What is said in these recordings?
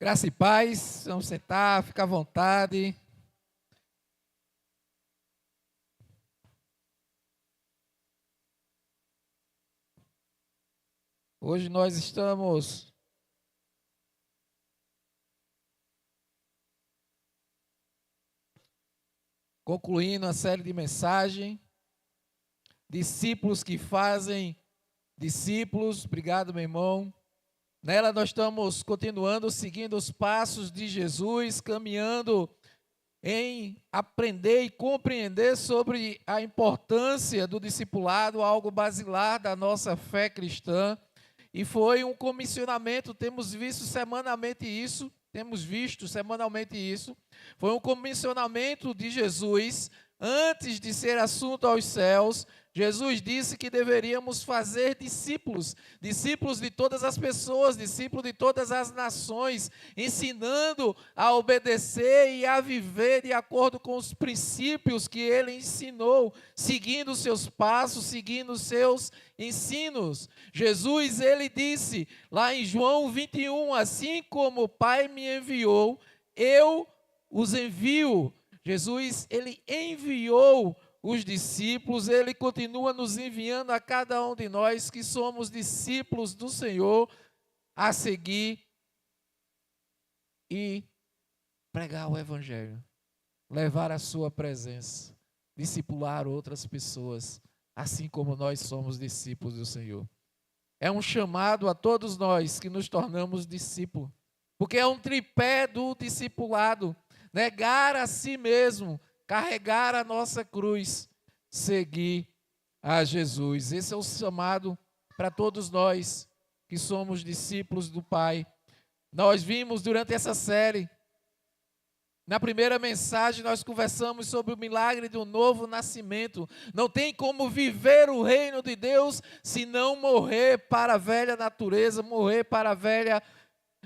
Graça e paz, vamos sentar, fica à vontade. Hoje nós estamos concluindo a série de mensagem, discípulos que fazem discípulos. Obrigado, meu irmão. Nela nós estamos continuando, seguindo os passos de Jesus, caminhando em aprender e compreender sobre a importância do discipulado, algo basilar da nossa fé cristã. E foi um comissionamento, temos visto semanalmente isso, Foi um comissionamento de Jesus, antes de ser assunto aos céus. Jesus disse que deveríamos fazer discípulos, discípulos de todas as pessoas, discípulos de todas as nações, ensinando a obedecer e a viver de acordo com os princípios que ele ensinou, seguindo os seus passos, seguindo os seus ensinos. Jesus, ele disse lá em João 21, assim como o Pai me enviou, eu os envio. Jesus, ele enviou os discípulos, ele continua nos enviando a cada um de nós que somos discípulos do Senhor a seguir e pregar o Evangelho, levar a sua presença, discipular outras pessoas, assim como nós somos discípulos do Senhor. É um chamado a todos nós que nos tornamos discípulos, porque é um tripé do discipulado: negar a si mesmo, carregar a nossa cruz, seguir a Jesus. Esse é o chamado para todos nós que somos discípulos do Pai. Nós vimos durante essa série, na primeira mensagem, nós conversamos sobre o milagre do novo nascimento. Não tem como viver o reino de Deus se não morrer para a velha natureza, morrer para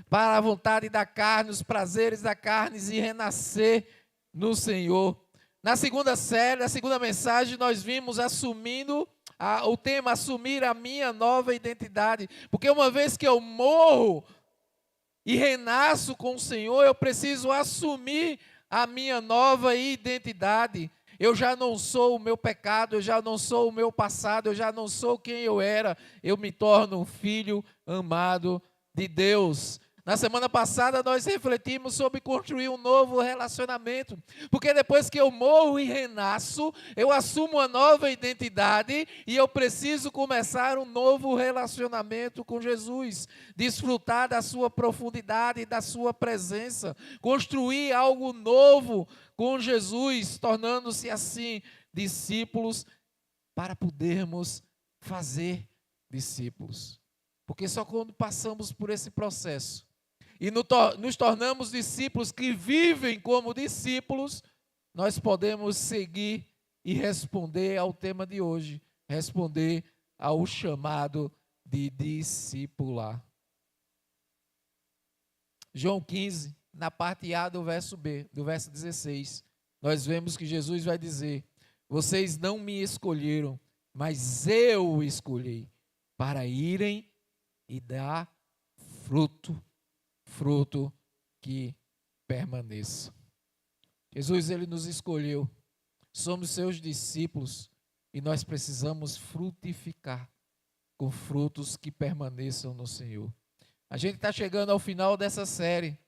a vontade da carne, os prazeres da carne e renascer no Senhor. Na segunda série, na segunda mensagem, nós vimos o tema assumir a minha nova identidade. Porque uma vez que eu morro e renasço com o Senhor, eu preciso assumir a minha nova identidade. Eu já não sou o meu pecado, eu já não sou o meu passado, eu já não sou quem eu era. Eu me torno um filho amado de Deus. Na semana passada nós refletimos sobre construir um novo relacionamento, porque depois que eu morro e renasço, eu assumo uma nova identidade e eu preciso começar um novo relacionamento com Jesus, desfrutar da sua profundidade e da sua presença, construir algo novo com Jesus, tornando-se assim discípulos para podermos fazer discípulos. Porque só quando passamos por esse processo e nos tornamos discípulos que vivem como discípulos, nós podemos seguir e responder ao tema de hoje, responder ao chamado de discipular. João 15, na parte A do verso B, do verso 16, nós vemos que Jesus vai dizer: vocês não me escolheram, mas eu o escolhi para irem e dar fruto que permaneça. Jesus, ele nos escolheu, somos seus discípulos e nós precisamos frutificar com frutos que permaneçam no Senhor. A gente está chegando ao final dessa série,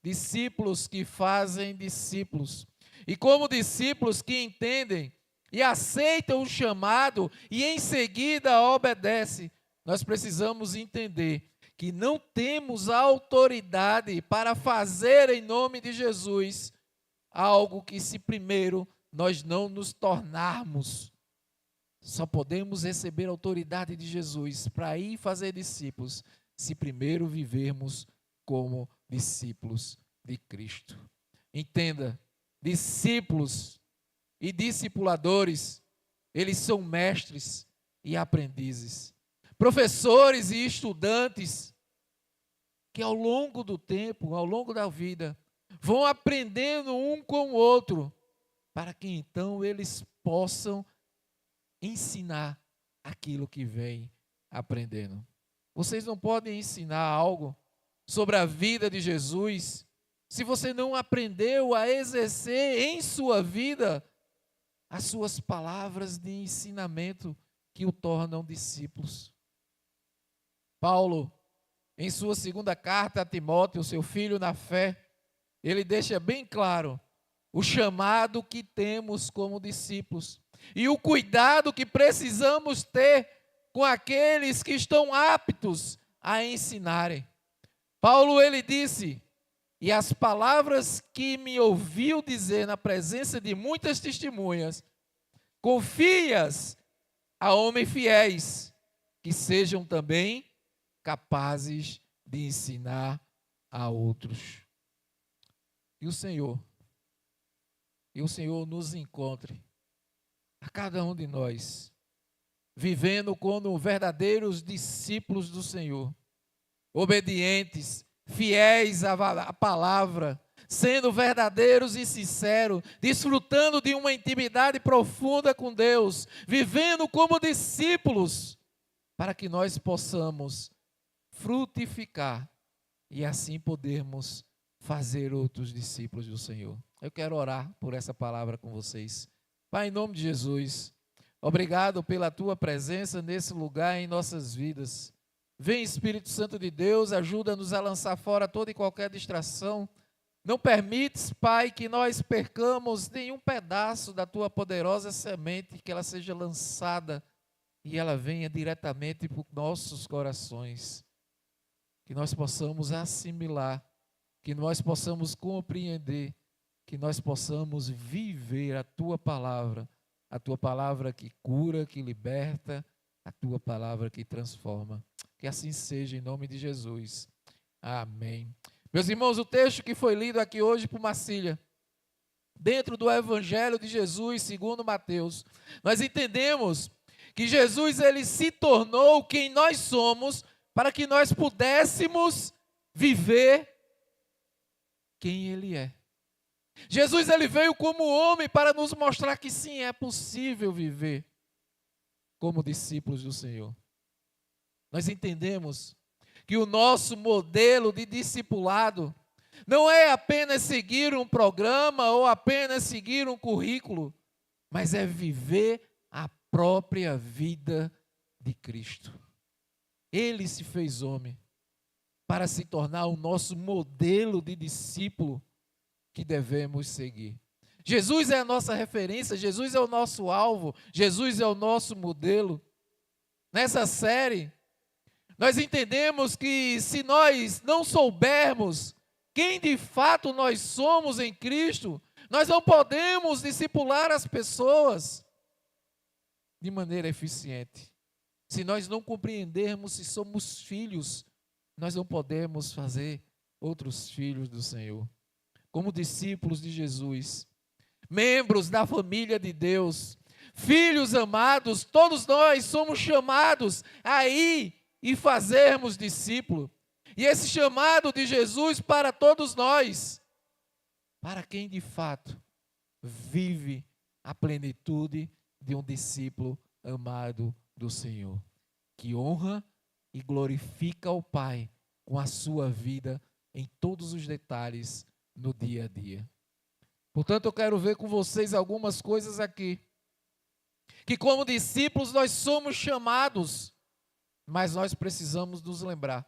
discípulos que fazem discípulos. E como discípulos que entendem e aceitam o chamado e em seguida obedecem, nós precisamos entender que não temos autoridade para fazer em nome de Jesus algo que, se primeiro nós não nos tornarmos, só podemos receber a autoridade de Jesus para ir fazer discípulos, se primeiro vivermos como discípulos de Cristo. Entenda, discípulos e discipuladores, eles são mestres e aprendizes. Professores e estudantes que ao longo do tempo, ao longo da vida, vão aprendendo um com o outro, para que então eles possam ensinar aquilo que vem aprendendo. Vocês não podem ensinar algo sobre a vida de Jesus, se você não aprendeu a exercer em sua vida as suas palavras de ensinamento que o tornam discípulos. Paulo, em sua segunda carta a Timóteo, seu filho na fé, ele deixa bem claro o chamado que temos como discípulos e o cuidado que precisamos ter com aqueles que estão aptos a ensinarem. Paulo, ele disse: e as palavras que me ouviu dizer na presença de muitas testemunhas, confia-as a homens fiéis, que sejam também capazes de ensinar a outros. E o Senhor nos encontre, a cada um de nós, vivendo como verdadeiros discípulos do Senhor, obedientes, fiéis à palavra, sendo verdadeiros e sinceros, desfrutando de uma intimidade profunda com Deus, vivendo como discípulos, para que nós possamos frutificar e assim podermos fazer outros discípulos do Senhor. Eu quero orar por essa palavra com vocês. Pai, em nome de Jesus, obrigado pela tua presença nesse lugar em nossas vidas. Vem, Espírito Santo de Deus, ajuda-nos a lançar fora toda e qualquer distração. Não permites, Pai, que nós percamos nenhum pedaço da tua poderosa semente, que ela seja lançada e ela venha diretamente para os nossos corações. Que nós possamos assimilar, que nós possamos compreender, que nós possamos viver a tua palavra que cura, que liberta, a tua palavra que transforma. Que assim seja, em nome de Jesus. Amém. Meus irmãos, o texto que foi lido aqui hoje por Marcília, dentro do Evangelho de Jesus, segundo Mateus, nós entendemos que Jesus, ele se tornou quem nós somos, para que nós pudéssemos viver quem ele é. Jesus, ele veio como homem para nos mostrar que sim, é possível viver como discípulos do Senhor. Nós entendemos que o nosso modelo de discipulado não é apenas seguir um programa ou apenas seguir um currículo, mas é viver a própria vida de Cristo. Ele se fez homem para se tornar o nosso modelo de discípulo que devemos seguir. Jesus é a nossa referência, Jesus é o nosso alvo, Jesus é o nosso modelo. Nessa série, nós entendemos que se nós não soubermos quem de fato nós somos em Cristo, nós não podemos discipular as pessoas de maneira eficiente. Se nós não compreendermos se somos filhos, nós não podemos fazer outros filhos do Senhor. Como discípulos de Jesus, membros da família de Deus, filhos amados, todos nós somos chamados a ir e fazermos discípulo. E esse chamado de Jesus para todos nós, para quem de fato vive a plenitude de um discípulo amado do Senhor, que honra e glorifica o Pai com a sua vida em todos os detalhes no dia a dia. Portanto, eu quero ver com vocês algumas coisas aqui, que como discípulos nós somos chamados, mas nós precisamos nos lembrar.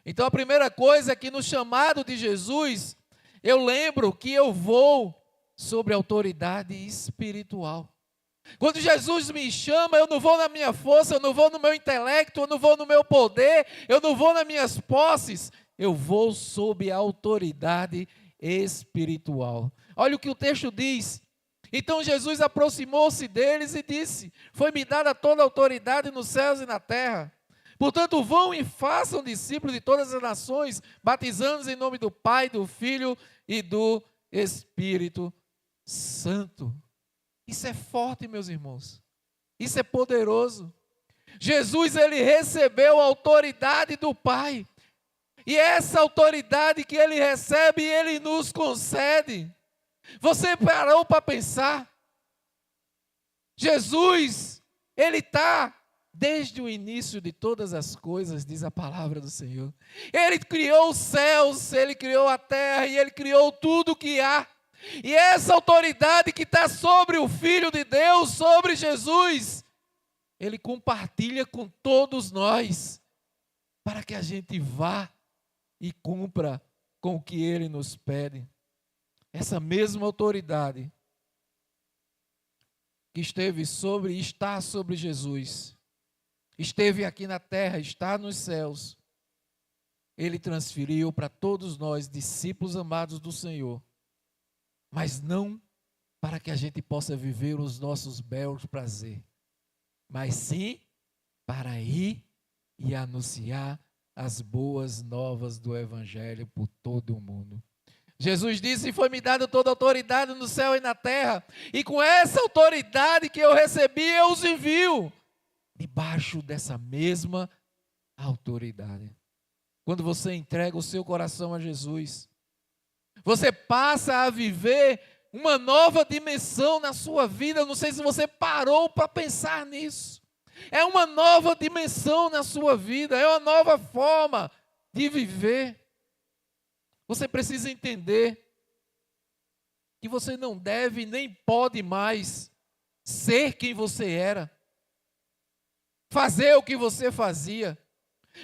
Então a primeira coisa é que no chamado de Jesus, eu lembro que eu vou sobre autoridade espiritual. Quando Jesus me chama, eu não vou na minha força, eu não vou no meu intelecto, eu não vou no meu poder, eu não vou nas minhas posses, eu vou sob a autoridade espiritual. Olha o que o texto diz. Então Jesus aproximou-se deles e disse: foi-me dada toda a autoridade nos céus e na terra. Portanto, vão e façam discípulos de todas as nações, batizando-os em nome do Pai, do Filho e do Espírito Santo. Isso é forte, meus irmãos. Isso é poderoso. Jesus, ele recebeu a autoridade do Pai. E essa autoridade que ele recebe, ele nos concede. Você parou para pensar? Jesus, ele está desde o início de todas as coisas, diz a palavra do Senhor. Ele criou os céus, Ele criou a terra e Ele criou tudo o que há. E essa autoridade que está sobre o Filho de Deus, sobre Jesus, Ele compartilha com todos nós, para que a gente vá e cumpra com o que Ele nos pede. Essa mesma autoridade que esteve sobre e está sobre Jesus, esteve aqui na terra, está nos céus, Ele transferiu para todos nós, discípulos amados do Senhor, mas não para que a gente possa viver os nossos belos prazeres, mas sim para ir e anunciar as boas novas do Evangelho por todo o mundo. Jesus disse: foi-me dada toda a autoridade no céu e na terra, e com essa autoridade que eu recebi, eu os envio, debaixo dessa mesma autoridade. Quando você entrega o seu coração a Jesus, você passa a viver uma nova dimensão na sua vida. Eu não sei se você parou para pensar nisso. É uma nova dimensão na sua vida, é uma nova forma de viver. Você precisa entender que você não deve nem pode mais ser quem você era, fazer o que você fazia,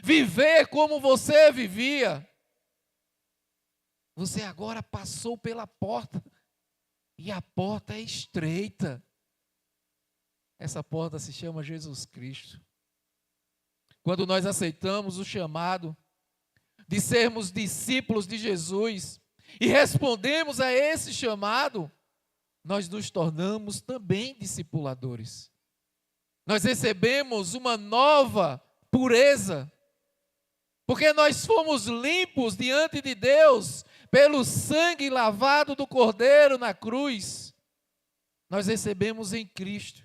viver como você vivia. Você agora passou pela porta e a porta é estreita. Essa porta se chama Jesus Cristo. Quando nós aceitamos o chamado de sermos discípulos de Jesus e respondemos a esse chamado, nós nos tornamos também discipuladores. Nós recebemos uma nova pureza, porque nós fomos limpos diante de Deus pelo sangue lavado do Cordeiro na cruz. Nós recebemos em Cristo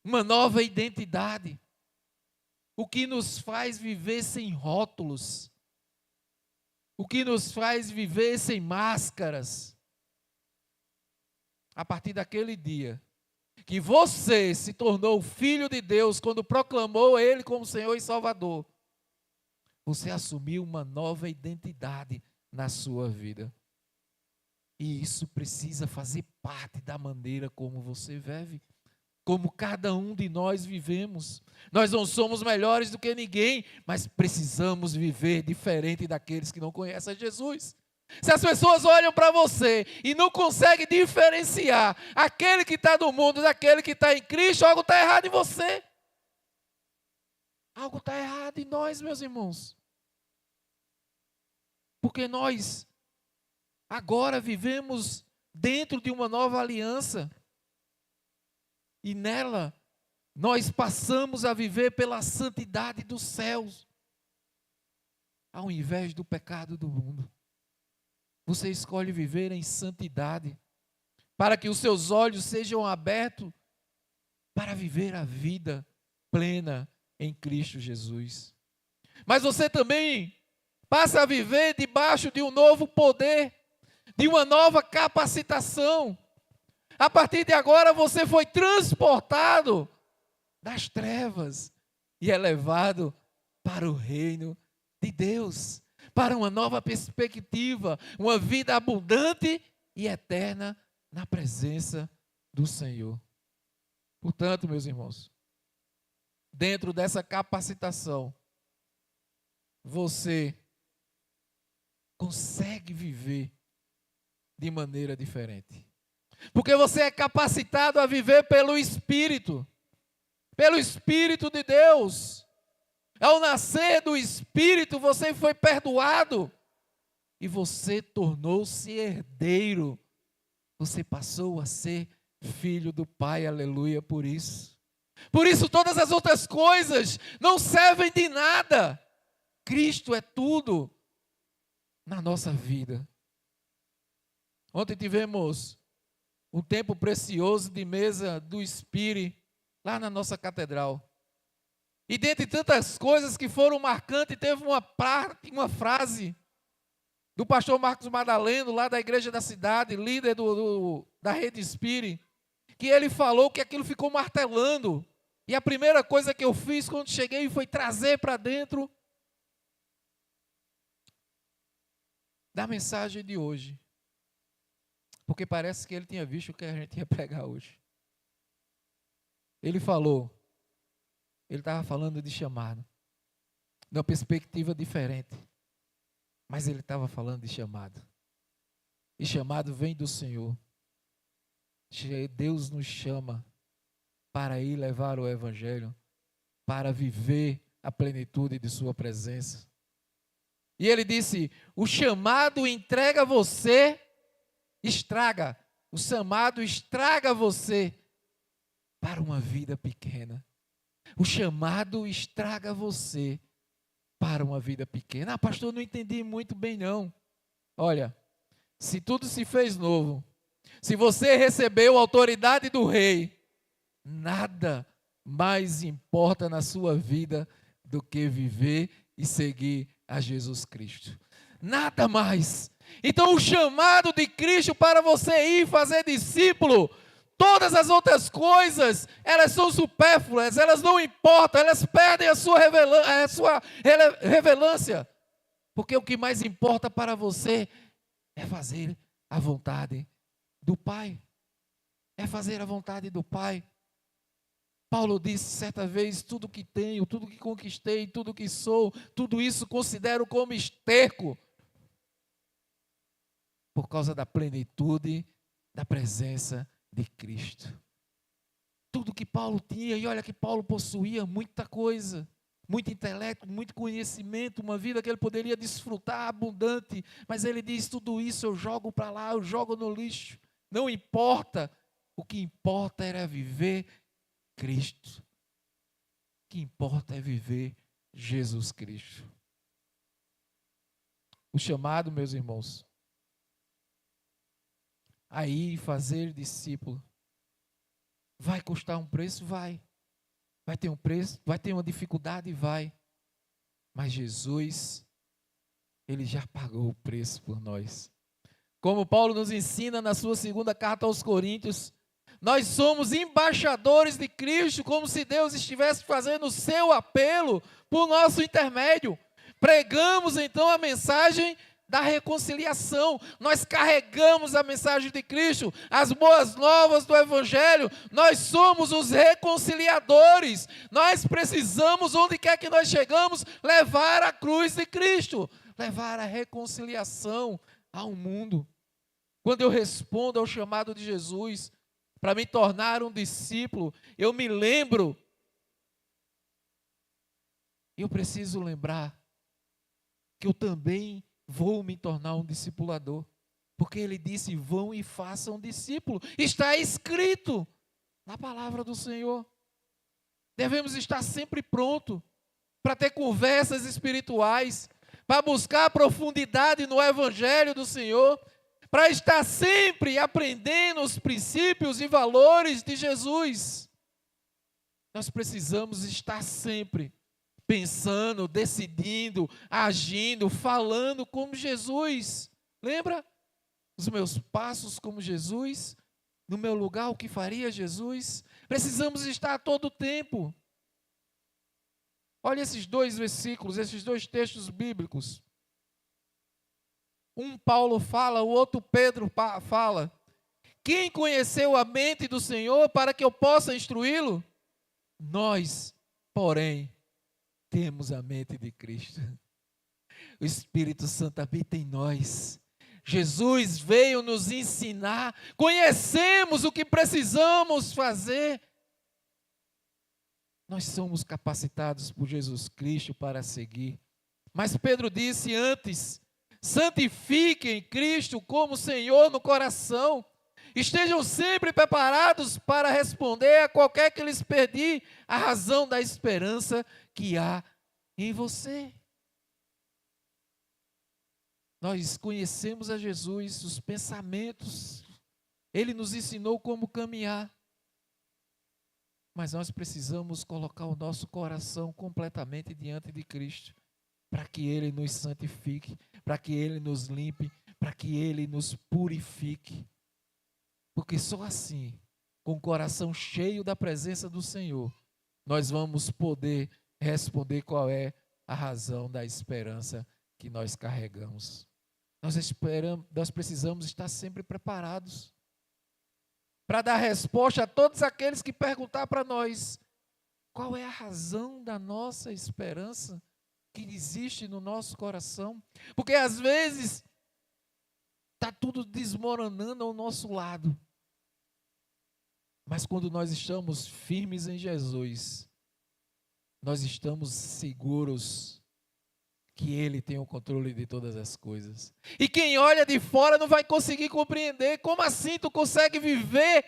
uma nova identidade, o que nos faz viver sem rótulos, o que nos faz viver sem máscaras. A partir daquele dia que você se tornou filho de Deus, quando proclamou Ele como Senhor e Salvador, você assumiu uma nova identidade na sua vida. E isso precisa fazer parte da maneira como você vive, como cada um de nós vivemos. Nós não somos melhores do que ninguém, mas precisamos viver diferente daqueles que não conhecem Jesus. Se as pessoas olham para você e não conseguem diferenciar aquele que está no mundo daquele que está em Cristo, algo está errado em você. Algo está errado em nós, meus irmãos. Porque nós agora vivemos dentro de uma nova aliança. E nela, nós passamos a viver pela santidade dos céus, ao invés do pecado do mundo. Você escolhe viver em santidade, para que os seus olhos sejam abertos para viver a vida plena em Cristo Jesus. Mas você também passa a viver debaixo de um novo poder, de uma nova capacitação. A partir de agora você foi transportado das trevas e é levado para o reino de Deus, para uma nova perspectiva, uma vida abundante e eterna na presença do Senhor. Portanto, meus irmãos, dentro dessa capacitação, você consegue viver de maneira diferente. Porque você é capacitado a viver pelo Espírito de Deus. Ao nascer do Espírito, você foi perdoado e você tornou-se herdeiro. Você passou a ser filho do Pai, aleluia, por isso. Por isso todas as outras coisas não servem de nada. Cristo é tudo na nossa vida. Ontem tivemos um tempo precioso de mesa do Espírito lá na nossa catedral. E dentre tantas coisas que foram marcantes, teve uma frase do pastor Marcos Madaleno, lá da igreja da cidade, líder da Rede Espírito, que ele falou que aquilo ficou martelando. E a primeira coisa que eu fiz quando cheguei foi trazer para dentro da mensagem de hoje. Porque parece que ele tinha visto o que a gente ia pregar hoje. Ele estava falando de chamado, de uma perspectiva diferente. Mas ele estava falando de chamado. E chamado vem do Senhor. Deus nos chama para ir levar o Evangelho, para viver a plenitude de sua presença. E ele disse, o chamado entrega você, estraga. O chamado estraga você para uma vida pequena. O chamado estraga você para uma vida pequena. Ah, pastor, não entendi muito bem não. Olha, se tudo se fez novo, se você recebeu a autoridade do rei, nada mais importa na sua vida do que viver e seguir a Jesus Cristo. Nada mais. Então o chamado de Cristo para você ir fazer discípulo, todas as outras coisas, elas são supérfluas, elas não importam, elas perdem a sua relevância. Porque o que mais importa para você é fazer a vontade do Pai. É fazer a vontade do Pai. Paulo disse certa vez, tudo que tenho, tudo que conquistei, tudo que sou, tudo isso considero como esterco. Por causa da plenitude da presença de Cristo. Tudo que Paulo tinha, e olha que Paulo possuía muita coisa, muito intelecto, muito conhecimento, uma vida que ele poderia desfrutar abundante, mas ele diz, tudo isso eu jogo para lá, eu jogo no lixo, não importa, o que importa era viver Cristo, o que importa é viver Jesus Cristo. O chamado, meus irmãos, aí fazer discípulo, vai custar um preço? Vai. Vai ter um preço? Vai ter uma dificuldade? Vai. Mas Jesus, Ele já pagou o preço por nós. Como Paulo nos ensina na sua segunda carta aos Coríntios, nós somos embaixadores de Cristo, como se Deus estivesse fazendo o seu apelo por nosso intermédio. Pregamos então a mensagem da reconciliação, nós carregamos a mensagem de Cristo, as boas novas do Evangelho, nós somos os reconciliadores, nós precisamos, onde quer que nós chegamos, levar a cruz de Cristo, levar a reconciliação ao mundo. Quando eu respondo ao chamado de Jesus, para me tornar um discípulo, eu me lembro, eu preciso lembrar, que eu também vou me tornar um discipulador, porque ele disse, vão e façam discípulo, está escrito na palavra do Senhor. Devemos estar sempre prontos para ter conversas espirituais, para buscar profundidade no Evangelho do Senhor, para estar sempre aprendendo os princípios e valores de Jesus. Nós precisamos estar sempre pensando, decidindo, agindo, falando como Jesus. Lembra? Os meus passos como Jesus, no meu lugar o que faria Jesus. Precisamos estar a todo tempo. Olha esses dois versículos, esses dois textos bíblicos. Um Paulo fala, o outro Pedro fala. Quem conheceu a mente do Senhor para que eu possa instruí-lo? Nós, porém, temos a mente de Cristo. O Espírito Santo habita em nós. Jesus veio nos ensinar. Conhecemos o que precisamos fazer. Nós somos capacitados por Jesus Cristo para seguir. Mas Pedro disse antes, santifiquem Cristo como Senhor no coração. Estejam sempre preparados para responder a qualquer que lhes pedir a razão da esperança que há em você. Nós conhecemos a Jesus, os pensamentos, Ele nos ensinou como caminhar, mas nós precisamos colocar o nosso coração completamente diante de Cristo, para que Ele nos santifique, para que Ele nos limpe, para que Ele nos purifique, porque só assim, com o coração cheio da presença do Senhor, nós vamos poder responder qual é a razão da esperança que nós carregamos. Nós precisamos estar sempre preparados para dar resposta a todos aqueles que perguntar para nós qual é a razão da nossa esperança que existe no nosso coração. Porque às vezes está tudo desmoronando ao nosso lado. Mas quando nós estamos firmes em Jesus, nós estamos seguros que Ele tem o controle de todas as coisas. E quem olha de fora não vai conseguir compreender. Como assim tu consegue viver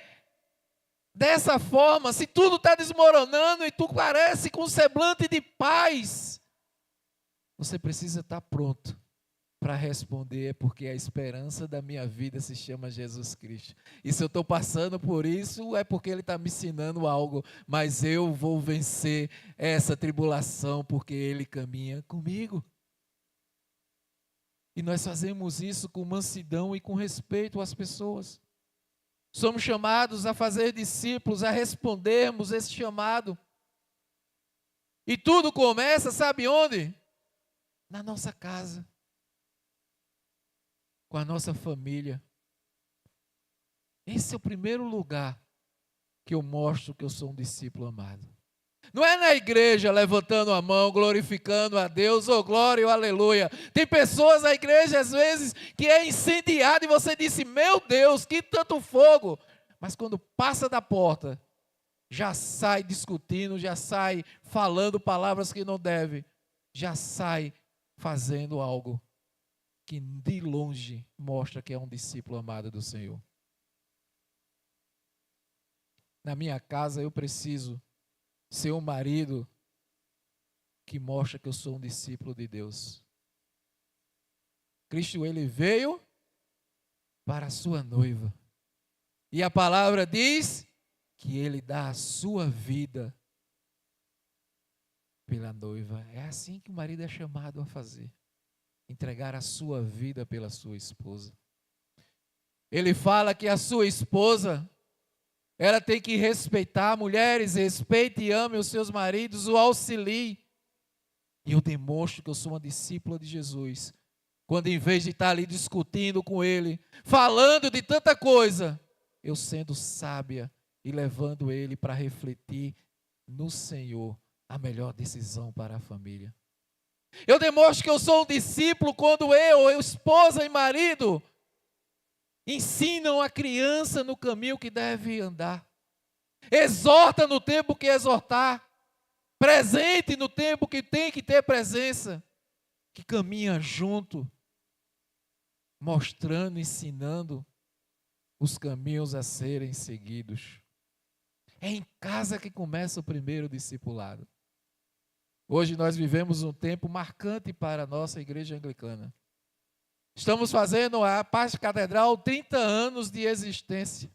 dessa forma? Se tudo está desmoronando e tu parece com um semblante de paz. Você precisa estar pronto para responder, porque a esperança da minha vida se chama Jesus Cristo. E se eu estou passando por isso, é porque Ele está me ensinando algo, mas eu vou vencer essa tribulação, porque Ele caminha comigo. E nós fazemos isso com mansidão e com respeito às pessoas. Somos chamados a fazer discípulos, a respondermos esse chamado. E tudo começa, sabe onde? Na nossa casa. Com a nossa família. Esse é o primeiro lugar que eu mostro que eu sou um discípulo amado. Não é na igreja levantando a mão, glorificando a Deus, oh glória, oh aleluia. Tem pessoas na igreja às vezes que é incendiada e você disse, meu Deus, que tanto fogo. Mas quando passa da porta, já sai discutindo, já sai falando palavras que não deve, já sai fazendo algo que de longe mostra que é um discípulo amado do Senhor. Na minha casa eu preciso ser um marido que mostra que eu sou um discípulo de Deus. Cristo, Ele veio para a sua noiva. E a palavra diz que Ele dá a sua vida pela noiva. É assim que o marido é chamado a fazer. Entregar a sua vida pela sua esposa. Ele fala que a sua esposa, ela tem que respeitar. Mulheres, respeite e ame os seus maridos, o auxilie. E eu demonstro que eu sou uma discípula de Jesus. Quando em vez de estar ali discutindo com ele, falando de tanta coisa, eu sendo sábia e levando ele para refletir no Senhor a melhor decisão para a família. Eu demonstro que eu sou um discípulo quando eu, esposa e marido, ensinam a criança no caminho que deve andar. Exorta no tempo que exortar. Presente no tempo que tem que ter presença. Que caminha junto, mostrando, ensinando os caminhos a serem seguidos. É em casa que começa o primeiro discipulado. Hoje nós vivemos um tempo marcante para a nossa igreja anglicana. Estamos fazendo a Paz Catedral 30 anos de existência.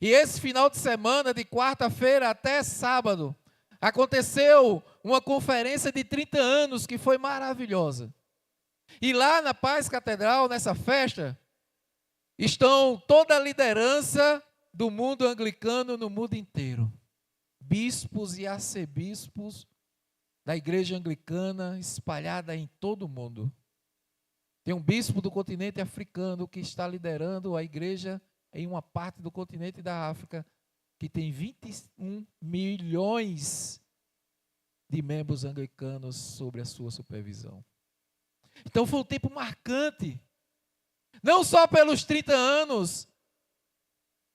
E esse final de semana, de quarta-feira até sábado, aconteceu uma conferência de 30 anos que foi maravilhosa. E lá na Paz Catedral, nessa festa, estão toda a liderança do mundo anglicano no mundo inteiro. Bispos e arcebispos da igreja anglicana espalhada em todo o mundo. Tem um bispo do continente africano que está liderando a igreja em uma parte do continente da África, que tem 21 milhões de membros anglicanos sob a sua supervisão. Então foi um tempo marcante, não só pelos 30 anos,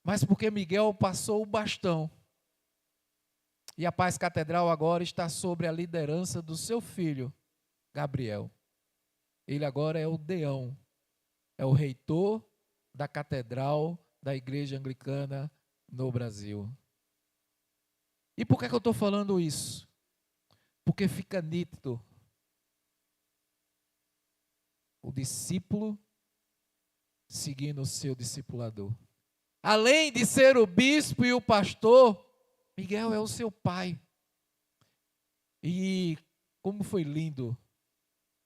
mas porque Miguel passou o bastão. E a Paz Catedral agora está sob a liderança do seu filho, Gabriel. Ele agora é o deão, é o reitor da Catedral da Igreja Anglicana no Brasil. E por que eu estou falando isso? Porque fica nítido. O discípulo seguindo o seu discipulador. Além de ser o bispo e o pastor, Miguel é o seu pai. E como foi lindo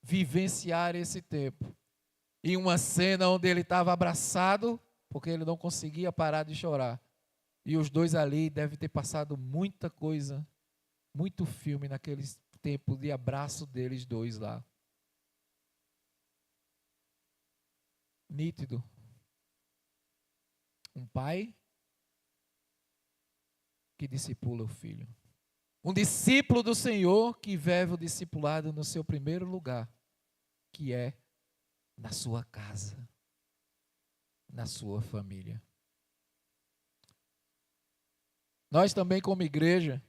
vivenciar esse tempo. Em uma cena onde ele estava abraçado, porque ele não conseguia parar de chorar. E os dois ali devem ter passado muita coisa, muito filme naquele tempo de abraço deles dois lá. Nítido. Um pai que discipula o filho. Um discípulo do Senhor que vive o discipulado no seu primeiro lugar, que é na sua casa, na sua família. Nós também, como igreja,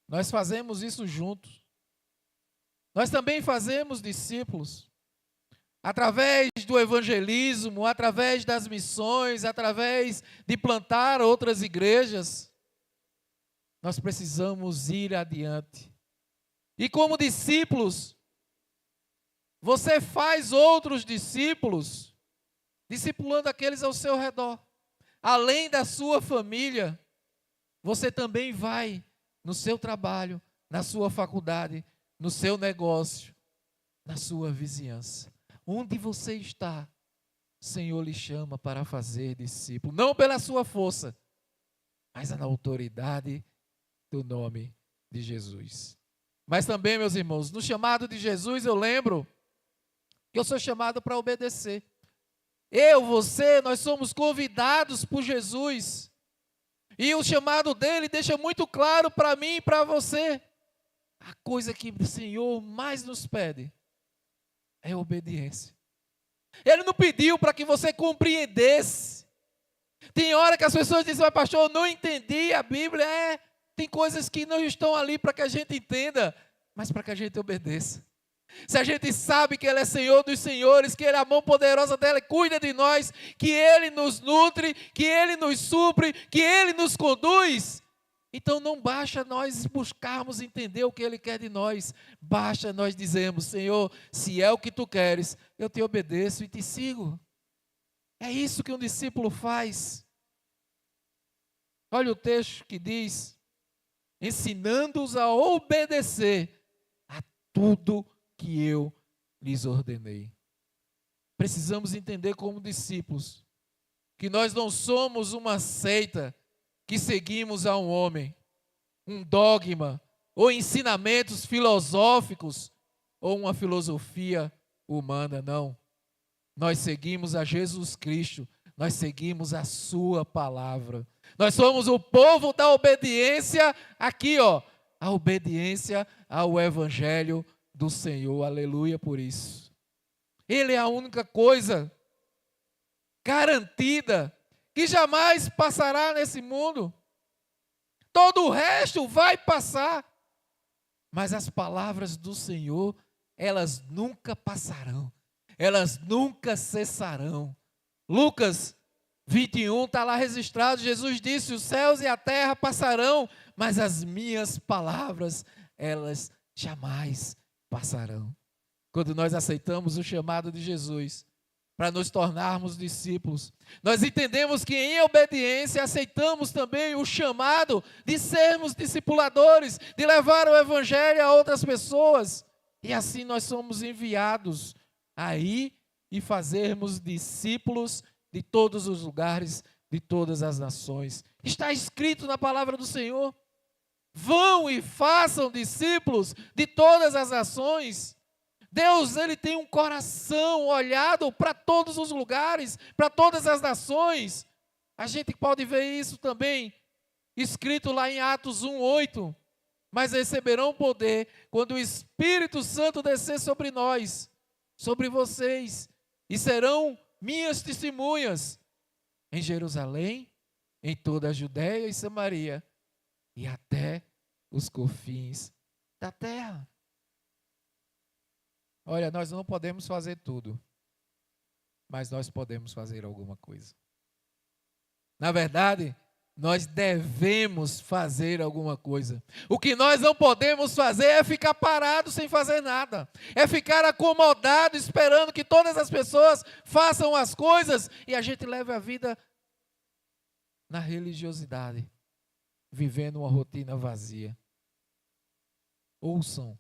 nós fazemos isso juntos. Nós também fazemos discípulos. Através do evangelismo, através das missões, através de plantar outras igrejas, nós precisamos ir adiante. E como discípulos, você faz outros discípulos, discipulando aqueles ao seu redor. Além da sua família, você também vai no seu trabalho, na sua faculdade, no seu negócio, na sua vizinhança. Onde você está, o Senhor lhe chama para fazer discípulo, não pela sua força, mas na autoridade do nome de Jesus. Mas também, meus irmãos, no chamado de Jesus eu lembro que eu sou chamado para obedecer. Eu, você, nós somos convidados por Jesus. E o chamado dele deixa muito claro para mim e para você. A coisa que o Senhor mais nos pede é obediência. Ele não pediu para que você compreendesse. Tem hora que as pessoas dizem, mas pastor, eu não entendi a Bíblia. Tem coisas que não estão ali para que a gente entenda, mas para que a gente obedeça. Se a gente sabe que Ele é Senhor dos senhores, que Ele é a mão poderosa dela, cuida de nós, que Ele nos nutre, que Ele nos supre, que Ele nos conduz, então não basta nós buscarmos entender o que Ele quer de nós, basta nós dizermos, Senhor, se é o que Tu queres, eu te obedeço e te sigo. É isso que um discípulo faz. Olha o texto que diz, ensinando-os a obedecer a tudo que eu lhes ordenei. Precisamos entender como discípulos que nós não somos uma seita que seguimos a um homem, um dogma, ou ensinamentos filosóficos, ou uma filosofia humana, não. Nós seguimos a Jesus Cristo, nós seguimos a sua palavra. Nós somos o povo da obediência, aqui ó, a obediência ao Evangelho do Senhor, aleluia por isso. Ele é a única coisa garantida que jamais passará nesse mundo. Todo o resto vai passar, mas as palavras do Senhor, elas nunca passarão, elas nunca cessarão. Lucas 21 está lá registrado, Jesus disse, os céus e a terra passarão, mas as minhas palavras, elas jamais passarão. Quando nós aceitamos o chamado de Jesus para nos tornarmos discípulos, nós entendemos que em obediência aceitamos também o chamado de sermos discipuladores, de levar o Evangelho a outras pessoas, e assim nós somos enviados a ir e fazermos discípulos de todos os lugares, de todas as nações. Está escrito na palavra do Senhor, vão e façam discípulos de todas as nações. Deus, Ele tem um coração olhado para todos os lugares, para todas as nações. A gente pode ver isso também, escrito lá em Atos 1:8. Mas receberão poder quando o Espírito Santo descer sobre nós, sobre vocês, e serão minhas testemunhas em Jerusalém, em toda a Judéia e Samaria, e até os confins da terra. Olha, nós não podemos fazer tudo, mas nós podemos fazer alguma coisa. Na verdade, nós devemos fazer alguma coisa. O que nós não podemos fazer é ficar parado sem fazer nada. É ficar acomodado esperando que todas as pessoas façam as coisas e a gente leve a vida na religiosidade, vivendo uma rotina vazia. Ouçam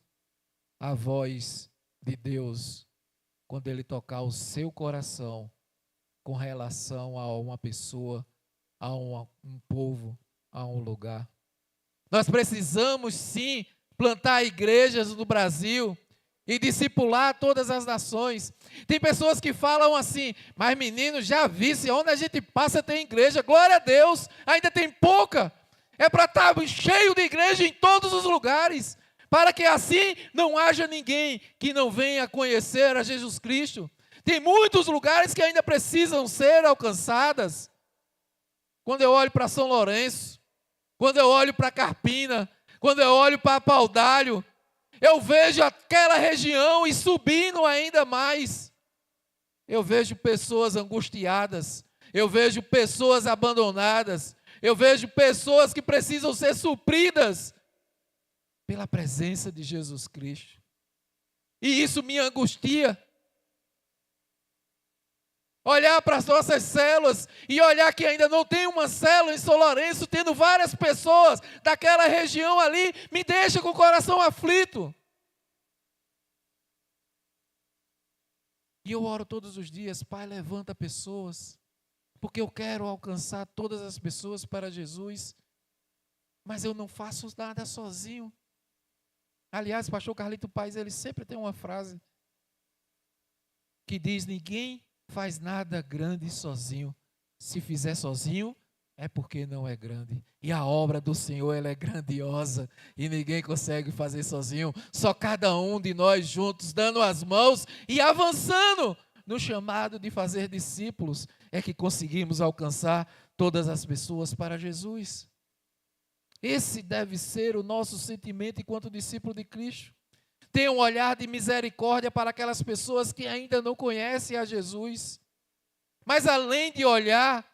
a voz de Deus quando Ele tocar o seu coração com relação a uma pessoa a um povo, a um lugar. Nós precisamos, sim, plantar igrejas no Brasil e discipular todas as nações. Tem pessoas que falam assim, mas menino, já vi, se onde a gente passa tem igreja, glória a Deus, ainda tem pouca. É para estar cheio de igreja em todos os lugares, para que assim não haja ninguém que não venha conhecer a Jesus Cristo. Tem muitos lugares que ainda precisam ser alcançadas. Quando eu olho para São Lourenço, quando eu olho para Carpina, quando eu olho para Paudalho, eu vejo aquela região e subindo ainda mais. Eu vejo pessoas angustiadas, eu vejo pessoas abandonadas, eu vejo pessoas que precisam ser supridas pela presença de Jesus Cristo. E isso me angustia. Olhar para as nossas células e olhar que ainda não tem uma célula em São Lourenço, tendo várias pessoas daquela região ali, me deixa com o coração aflito. E eu oro todos os dias, Pai, levanta pessoas, porque eu quero alcançar todas as pessoas para Jesus, mas eu não faço nada sozinho. Aliás, o pastor Carlito Paes, ele sempre tem uma frase que diz: ninguém faz nada grande sozinho. Se fizer sozinho, é porque não é grande. E a obra do Senhor, ela é grandiosa. E ninguém consegue fazer sozinho. Só cada um de nós juntos, dando as mãos e avançando no chamado de fazer discípulos, é que conseguimos alcançar todas as pessoas para Jesus. Esse deve ser o nosso sentimento enquanto discípulo de Cristo. Ter um olhar de misericórdia para aquelas pessoas que ainda não conhecem a Jesus. Mas além de olhar,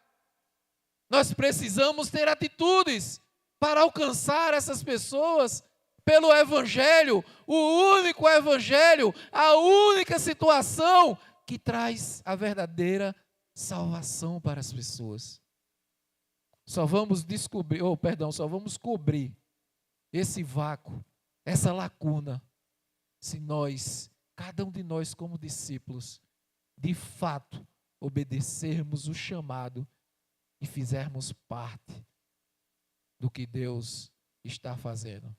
nós precisamos ter atitudes para alcançar essas pessoas pelo Evangelho, o único Evangelho, a única situação que traz a verdadeira salvação para as pessoas. Só vamos cobrir esse vácuo, essa lacuna, se nós, cada um de nós como discípulos, de fato, obedecermos o chamado e fizermos parte do que Deus está fazendo.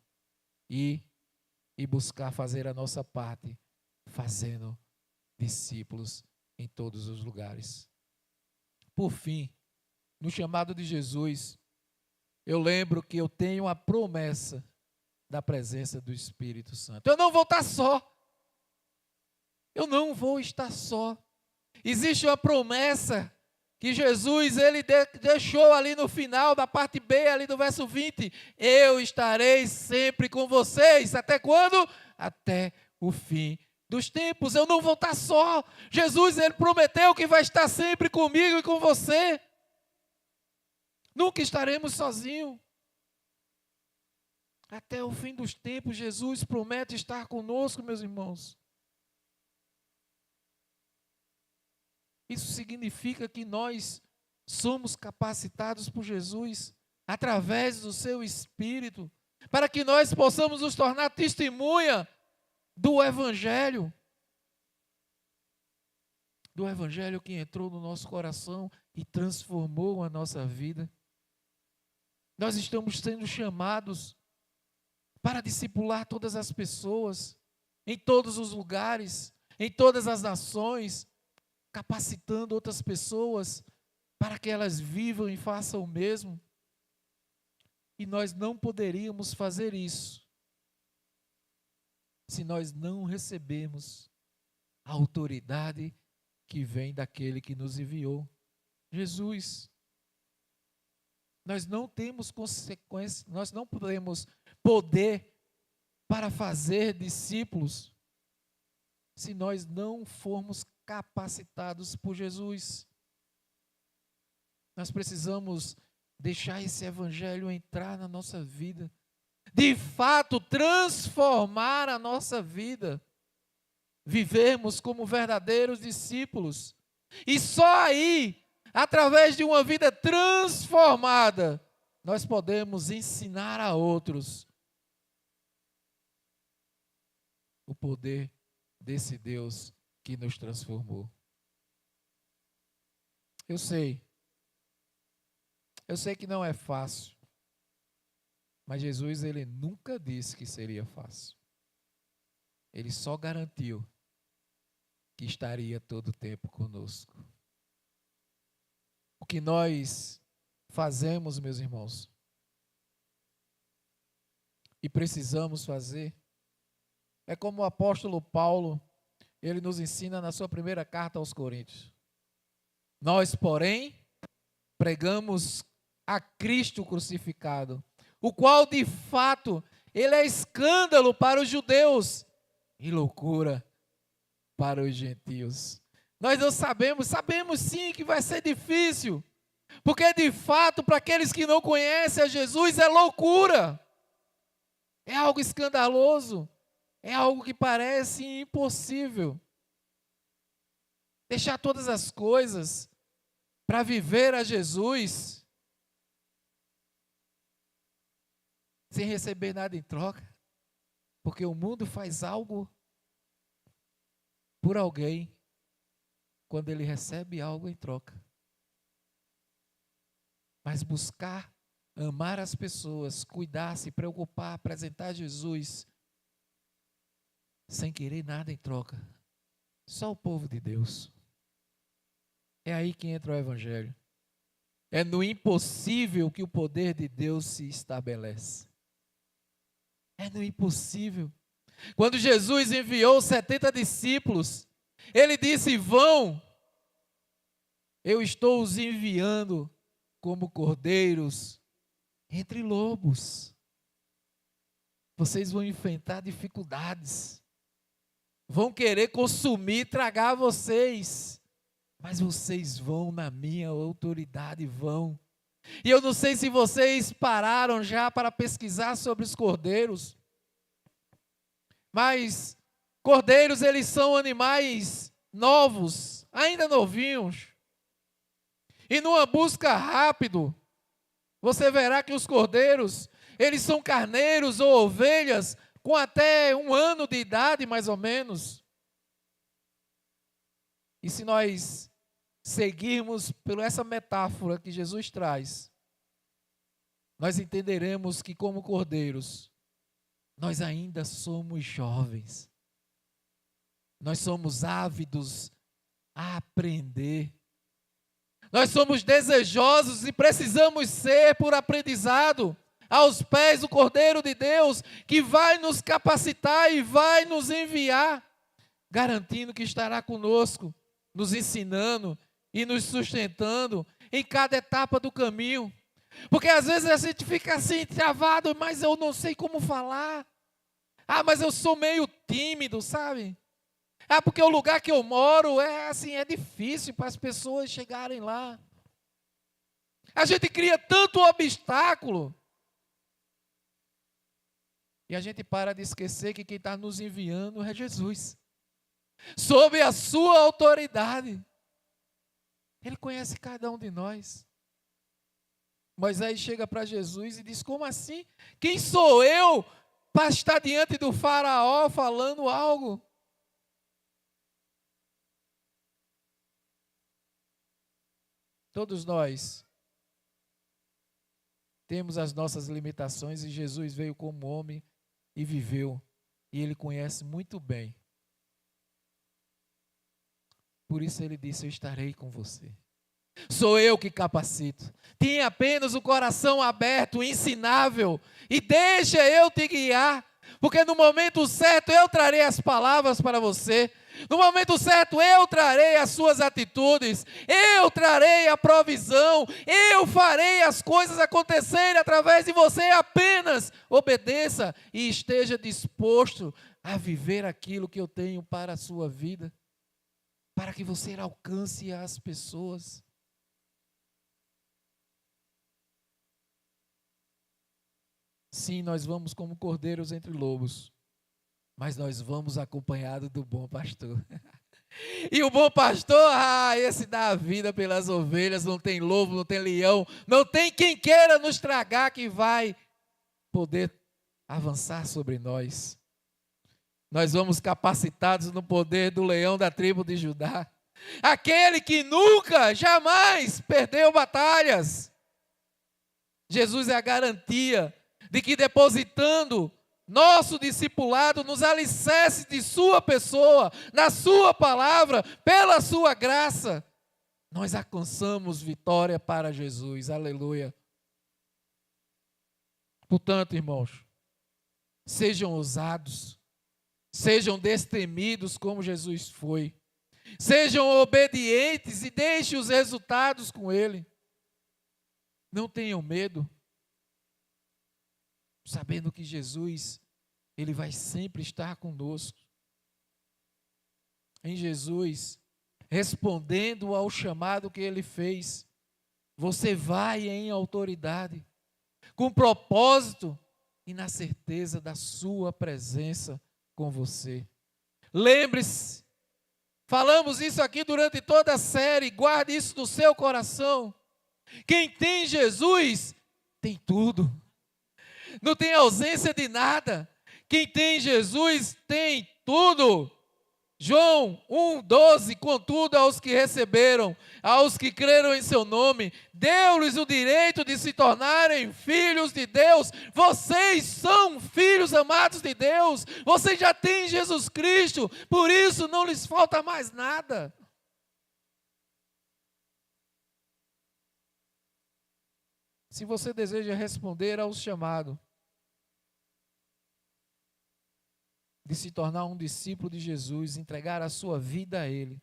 E buscar fazer a nossa parte, fazendo discípulos em todos os lugares. Por fim, no chamado de Jesus, eu lembro que eu tenho a promessa da presença do Espírito Santo. Eu não vou estar só. Eu não vou estar só. Existe uma promessa que Jesus ele deixou ali no final da parte B, ali do verso 20. Eu estarei sempre com vocês. Até quando? Até o fim dos tempos. Eu não vou estar só. Jesus ele prometeu que vai estar sempre comigo e com você. Nunca estaremos sozinhos. Até o fim dos tempos, Jesus promete estar conosco, meus irmãos. Isso significa que nós somos capacitados por Jesus, através do seu Espírito, para que nós possamos nos tornar testemunha do Evangelho. Do Evangelho que entrou no nosso coração e transformou a nossa vida. Nós estamos sendo chamados para discipular todas as pessoas, em todos os lugares, em todas as nações, capacitando outras pessoas para que elas vivam e façam o mesmo. E nós não poderíamos fazer isso se nós não recebermos a autoridade que vem daquele que nos enviou, Jesus. Nós não temos consequências, nós não podemos poder para fazer discípulos se nós não formos capacitados por Jesus. Nós precisamos deixar esse Evangelho entrar na nossa vida, de fato transformar a nossa vida, vivermos como verdadeiros discípulos, e só aí, através de uma vida transformada, nós podemos ensinar a outros o poder desse Deus que nos transformou. Eu sei Eu sei que não é fácil, mas Jesus, ele nunca disse que seria fácil. Ele só garantiu que estaria todo o tempo conosco. O que nós fazemos, meus irmãos, e precisamos fazer, é como o apóstolo Paulo, ele nos ensina na sua primeira carta aos Coríntios. Nós, porém, pregamos a Cristo crucificado, o qual, de fato, ele é escândalo para os judeus e loucura para os gentios. Nós não sabemos sim que vai ser difícil, porque de fato, para aqueles que não conhecem a Jesus, é loucura, é algo escandaloso, é algo que parece impossível. Deixar todas as coisas para viver a Jesus, sem receber nada em troca, porque o mundo faz algo por alguém quando ele recebe algo em troca. Mas buscar, amar as pessoas, cuidar, se preocupar, apresentar Jesus, sem querer nada em troca, só o povo de Deus. É aí que entra o Evangelho. É no impossível que o poder de Deus se estabelece. É no impossível. Quando Jesus enviou 70 discípulos, ele disse: vão, eu estou os enviando como cordeiros entre lobos. Vocês vão enfrentar dificuldades, vão querer consumir, tragar vocês, mas vocês vão na minha autoridade, vão. E eu não sei se vocês pararam já para pesquisar sobre os cordeiros, mas cordeiros, eles são animais novos, ainda novinhos. E numa busca rápido, você verá que os cordeiros, eles são carneiros ou ovelhas com até 1 ano de idade, mais ou menos. E se nós seguirmos por essa metáfora que Jesus traz, nós entenderemos que, como cordeiros, nós ainda somos jovens. Nós somos ávidos a aprender. Nós somos desejosos e precisamos ser, por aprendizado, aos pés do Cordeiro de Deus, que vai nos capacitar e vai nos enviar, garantindo que estará conosco, nos ensinando e nos sustentando em cada etapa do caminho. Porque às vezes a gente fica assim, travado, mas eu não sei como falar. Ah, mas eu sou meio tímido, sabe? Ah, porque o lugar que eu moro é assim, é difícil para as pessoas chegarem lá. A gente cria tanto obstáculo. E a gente para de esquecer que quem está nos enviando é Jesus. Sob a sua autoridade. Ele conhece cada um de nós. Moisés chega para Jesus e diz: como assim? Quem sou eu para estar diante do faraó falando algo? Todos nós temos as nossas limitações e Jesus veio como homem e viveu. E ele conhece muito bem. Por isso ele disse: eu estarei com você. Sou eu que capacito. Tenha apenas o coração aberto, ensinável, e deixa eu te guiar, porque no momento certo eu trarei as palavras para você. No momento certo eu trarei as suas atitudes, eu trarei a provisão, eu farei as coisas acontecerem através de você. Apenas obedeça e esteja disposto a viver aquilo que eu tenho para a sua vida, para que você alcance as pessoas. Sim, nós vamos como cordeiros entre lobos, mas nós vamos acompanhados do bom pastor. E o bom pastor, esse dá a vida pelas ovelhas. Não tem lobo, não tem leão, não tem quem queira nos tragar que vai poder avançar sobre nós. Nós vamos capacitados no poder do leão da tribo de Judá, aquele que nunca, jamais perdeu batalhas. Jesus é a garantia de que, depositando nosso discipulado nos alicerces de sua pessoa, na sua palavra, pela sua graça, nós alcançamos vitória para Jesus. Aleluia. Portanto, irmãos, sejam ousados, sejam destemidos como Jesus foi, sejam obedientes e deixem os resultados com Ele. Não tenham medo, sabendo que Jesus, Ele vai sempre estar conosco. Em Jesus, respondendo ao chamado que Ele fez, você vai em autoridade, com propósito e na certeza da sua presença com você. Lembre-se, falamos isso aqui durante toda a série, guarde isso no seu coração. Quem tem Jesus, tem tudo. Não tem ausência de nada. Quem tem Jesus, tem tudo. João 1,12, contudo, aos que receberam, aos que creram em seu nome, deu-lhes o direito de se tornarem filhos de Deus. Vocês são filhos amados de Deus, vocês já têm Jesus Cristo, por isso não lhes falta mais nada. Se você deseja responder ao chamado de se tornar um discípulo de Jesus, entregar a sua vida a Ele,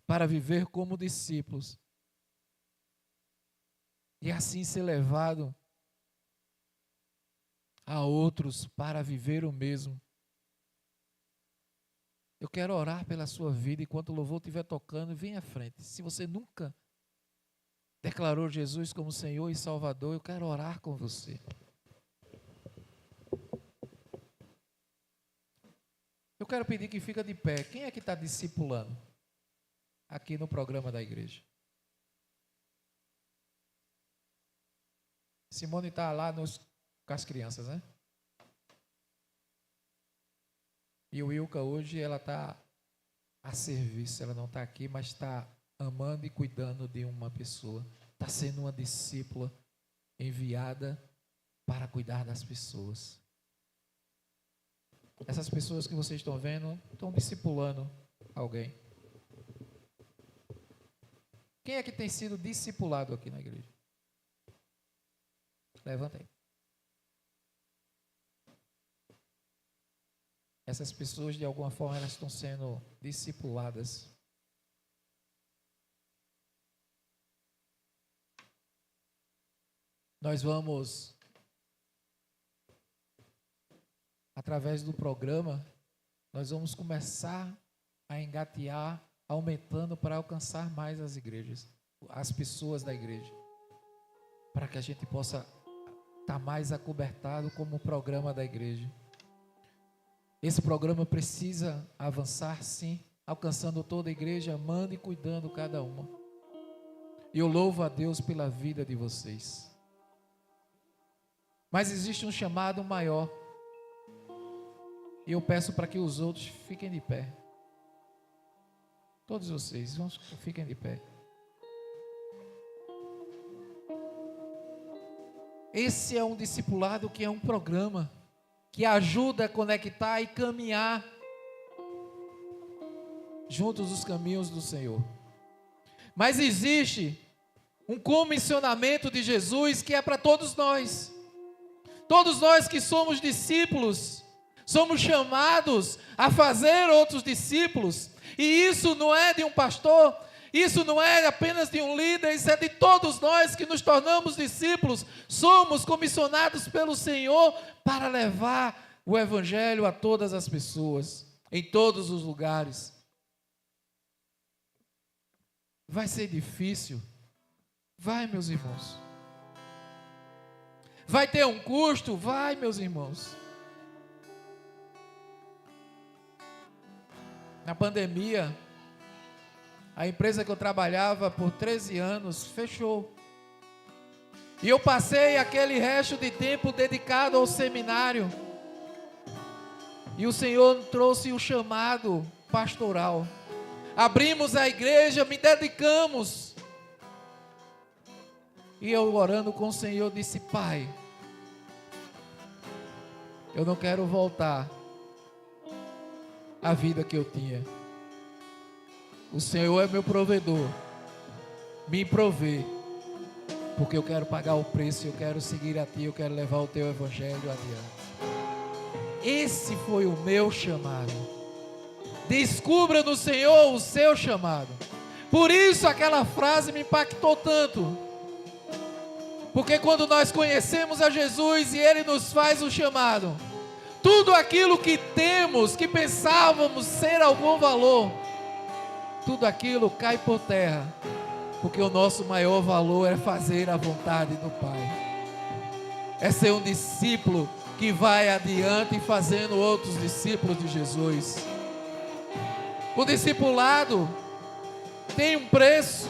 para viver como discípulos, e assim ser levado a outros para viver o mesmo. Eu quero orar pela sua vida, enquanto o louvor estiver tocando, vem à frente. Se você nunca declarou Jesus como Senhor e Salvador, eu quero orar com você. Eu quero pedir que fica de pé. Quem é que está discipulando aqui no programa da igreja? Simone está lá com as crianças, né? E o Wilka hoje, ela está a serviço. Ela não está aqui, mas está amando e cuidando de uma pessoa. Está sendo uma discípula enviada para cuidar das pessoas. Essas pessoas que vocês estão vendo estão discipulando alguém. Quem é que tem sido discipulado aqui na igreja? Levanta aí. Essas pessoas, de alguma forma, elas estão sendo discipuladas. Nós vamos, através do programa, nós vamos começar a engatear, aumentando para alcançar mais as igrejas, as pessoas da igreja, para que a gente possa estar mais acobertado como o programa da igreja. Esse programa precisa avançar, sim, alcançando toda a igreja, amando e cuidando cada uma. E eu louvo a Deus pela vida de vocês. Mas existe um chamado maior. E eu peço para que os outros fiquem de pé. Todos vocês, fiquem de pé. Esse é um discipulado que é um programa que ajuda a conectar e caminhar juntos os caminhos do Senhor. Mas existe um comissionamento de Jesus que é para todos nós. Todos nós que somos discípulos, somos chamados a fazer outros discípulos. E isso não é de um pastor, isso não é apenas de um líder, isso é de todos nós que nos tornamos discípulos. Somos comissionados pelo Senhor para levar o Evangelho a todas as pessoas, em todos os lugares. Vai ser difícil? Vai, meus irmãos. Vai ter um custo? Vai, meus irmãos. Na pandemia, a empresa que eu trabalhava por 13 anos fechou. E eu passei aquele resto de tempo dedicado ao seminário. E o Senhor trouxe o chamado pastoral. Abrimos a igreja, me dedicamos. E eu orando com o Senhor disse: Pai, eu não quero voltar à vida que eu tinha. O Senhor é meu provedor. Me provê, porque eu quero pagar o preço, eu quero seguir a Ti, eu quero levar o Teu Evangelho adiante. Esse foi o meu chamado. Descubra no Senhor o seu chamado. Por isso aquela frase me impactou tanto. Porque quando nós conhecemos a Jesus e Ele nos faz o chamado, tudo aquilo que temos, que pensávamos ser algum valor, tudo aquilo cai por terra. Porque o nosso maior valor é fazer a vontade do Pai. É ser um discípulo que vai adiante fazendo outros discípulos de Jesus. O discipulado tem um preço.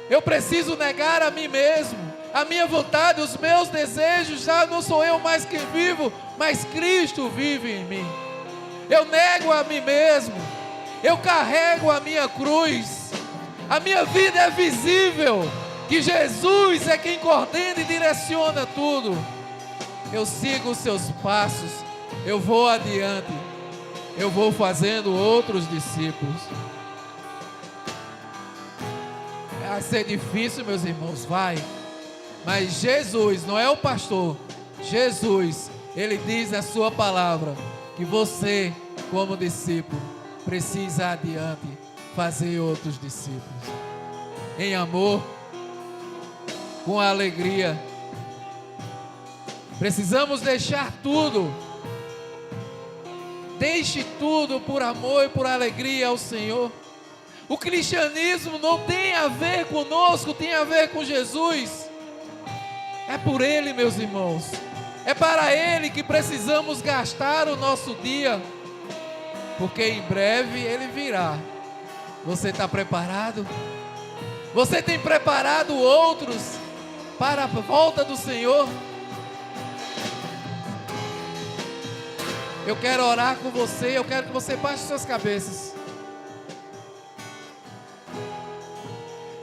Eu preciso negar a mim mesmo, a minha vontade, os meus desejos. Já não sou eu mais quem vivo, mas Cristo vive em mim. Eu nego a mim mesmo, eu carrego a minha cruz. A minha vida é visível, que Jesus é quem coordena e direciona tudo. Eu sigo os seus passos, eu vou adiante, eu vou fazendo outros discípulos. Vai ser difícil, meus irmãos, vai. Mas Jesus, não é o pastor, Jesus, Ele diz na sua palavra, que você, como discípulo, precisa adiante fazer outros discípulos, em amor, com alegria. Precisamos deixar tudo. Deixe tudo por amor e por alegria ao Senhor. O cristianismo não tem a ver conosco, tem a ver com Jesus. É por Ele, meus irmãos. É para Ele que precisamos gastar o nosso dia, porque em breve Ele virá. Você está preparado? Você tem preparado outros para a volta do Senhor? Eu quero orar com você, eu quero que você baixe suas cabeças.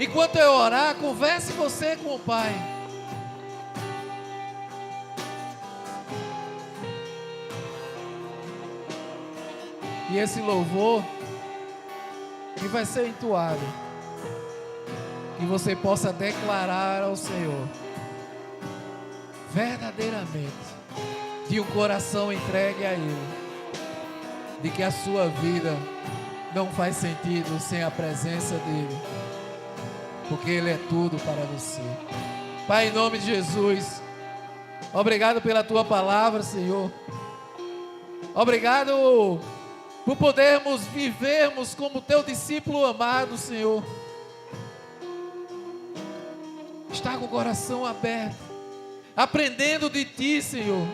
Enquanto eu orar, converse você com o Pai. E esse louvor que vai ser entoado, que você possa declarar ao Senhor, verdadeiramente, de um coração entregue a Ele, de que a sua vida não faz sentido sem a presença dEle, porque Ele é tudo para você. Pai, em nome de Jesus, obrigado pela Tua palavra, Senhor. Obrigado por podermos vivermos como Teu discípulo amado, Senhor. Está com o coração aberto, aprendendo de Ti, Senhor,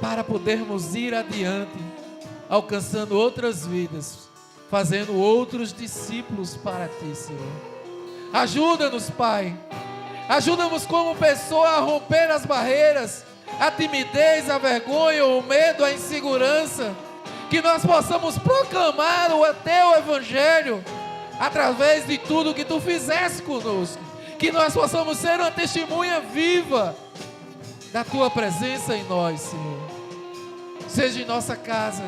para podermos ir adiante, alcançando outras vidas, fazendo outros discípulos para Ti, Senhor. Ajuda-nos, Pai. Ajuda-nos como pessoa a romper as barreiras, a timidez, a vergonha, o medo, a insegurança. Que nós possamos proclamar o Teu Evangelho através de tudo que Tu fizeste conosco. Que nós possamos ser uma testemunha viva da Tua presença em nós, Senhor. Seja em nossa casa,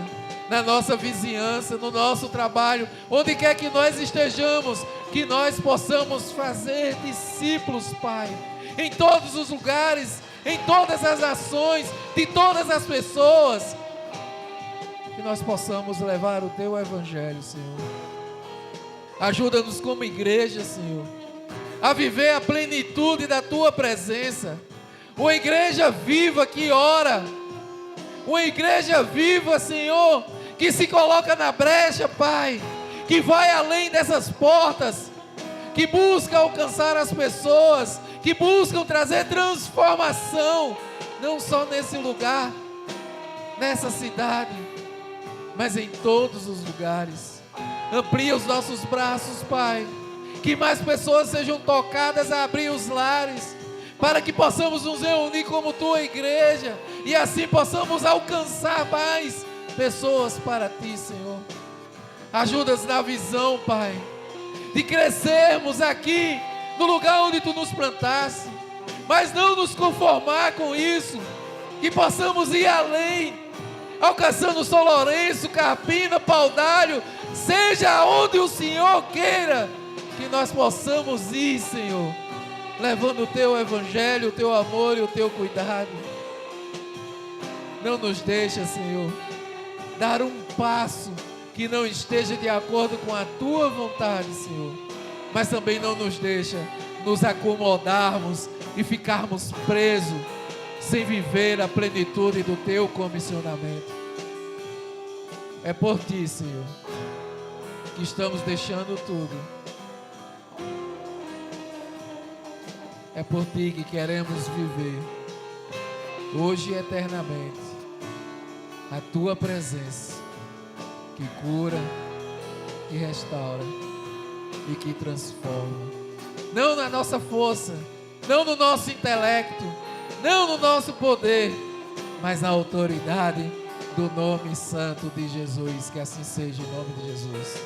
na nossa vizinhança, no nosso trabalho, onde quer que nós estejamos, que nós possamos fazer discípulos, Pai, em todos os lugares, em todas as ações, de todas as pessoas. Que nós possamos levar o Teu Evangelho, Senhor. Ajuda-nos como igreja, Senhor, a viver a plenitude da Tua presença. Uma igreja viva que ora, uma igreja viva, Senhor, que se coloca na brecha, Pai, que vai além dessas portas, que busca alcançar as pessoas, que buscam trazer transformação, não só nesse lugar, nessa cidade, mas em todos os lugares. Amplia os nossos braços, Pai, que mais pessoas sejam tocadas a abrir os lares, para que possamos nos reunir como Tua igreja, e assim possamos alcançar mais pessoas para Ti, Senhor. Ajuda-nos na visão, Pai, de crescermos aqui no lugar onde Tu nos plantaste, mas não nos conformar com isso, que possamos ir além, alcançando São Lourenço, Carpina, Paudalho, seja onde o Senhor queira, que nós possamos ir, Senhor, levando o Teu Evangelho, o Teu amor e o Teu cuidado. Não nos deixa, Senhor, dar um passo que não esteja de acordo com a Tua vontade, Senhor, mas também não nos deixa nos acomodarmos e ficarmos presos, sem viver a plenitude do Teu comissionamento. É por Ti, Senhor, que estamos deixando tudo. É por Ti que queremos viver, hoje e eternamente, a Tua presença, que cura, que restaura e que transforma. Não na nossa força, não no nosso intelecto, não no nosso poder, mas na autoridade do nome santo de Jesus. Que assim seja, em nome de Jesus.